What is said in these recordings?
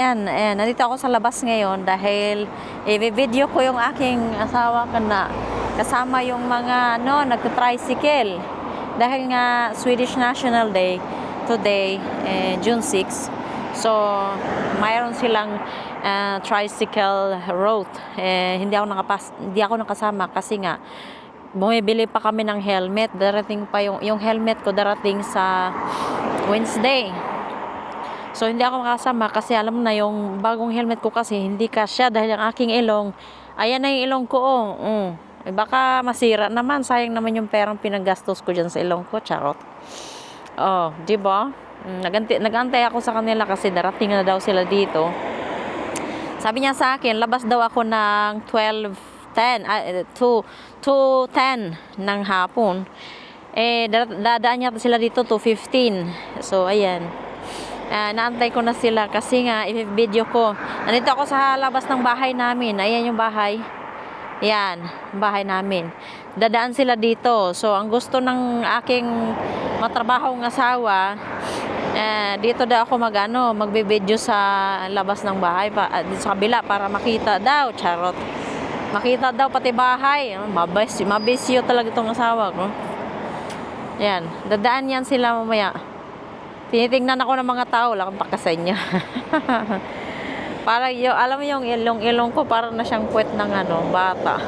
Ayan, ayan, nandito ako sa labas ngayon dahil i-video ko yung aking asawa na kasama yung mga nagka-tricycle. Dahil nga Swedish National Day today, June 6. So, mayroon silang tricycle route. Hindi ako nakasama kasi nga bumibili pa kami ng helmet. Darating pa yung helmet ko darating sa Wednesday. So, hindi ako makasama kasi alam na yung bagong helmet ko kasi hindi kasya dahil ang aking ilong, ayan na yung ilong ko, baka masira naman, sayang naman yung perang pinagastos ko dyan sa ilong ko, charot. Di ba? Nagantay ako sa kanila kasi darating na daw sila dito. Sabi niya sa akin, labas daw ako ng 2:10 ng hapon. Dadaan niya sila dito 2:15. So, ayan. Naantay ko na sila kasi nga i-video ko. Nandito ako sa labas ng bahay namin. Ayan yung bahay. Yan, bahay namin. Dadaan sila dito. So, ang gusto ng aking matrabahong asawa, dito daw ako magbe-video sa labas ng bahay, dito sa kabila para makita daw, charot. Makita daw pati bahay. Mabisyo talaga itong asawa ko. Yan, dadaan yan sila mamaya. Tinitingnan ako ng mga tao, wala kang pakasay niya. Parang alam mo yung ilong ko, parang na siyang puwet ng bata.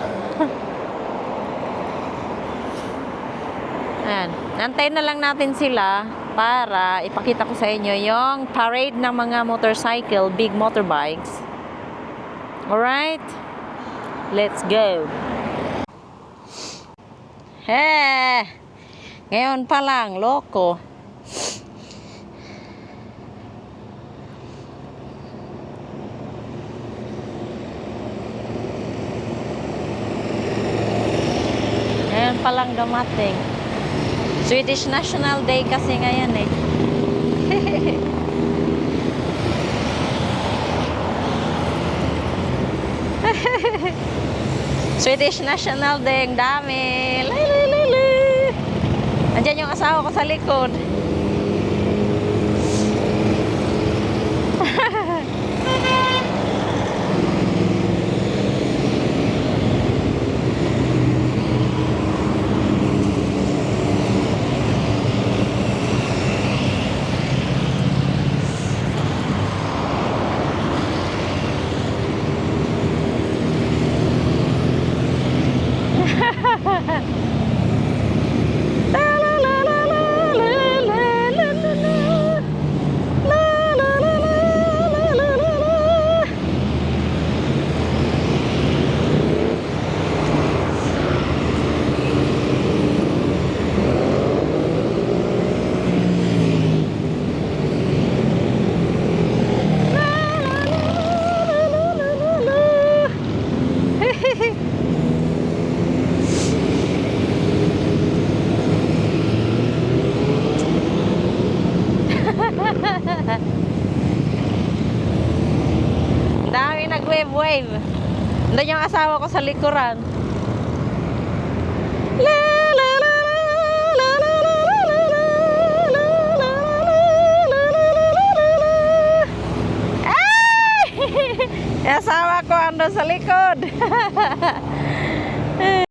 Ayan. Nantayin na lang natin sila para ipakita ko sa inyo yung parade ng mga motorcycle, big motorbikes. Alright? Let's go. Ngayon pa lang, loko. Ngayon palang dumating. Swedish National Day kasi ngayon Swedish National Day, ang dami. Nandiyan yung asawa ko sa likod. Dami nag-wave. Doon yung asawa ko sa likuran. Ay! Yung asawa ko ando sa likod.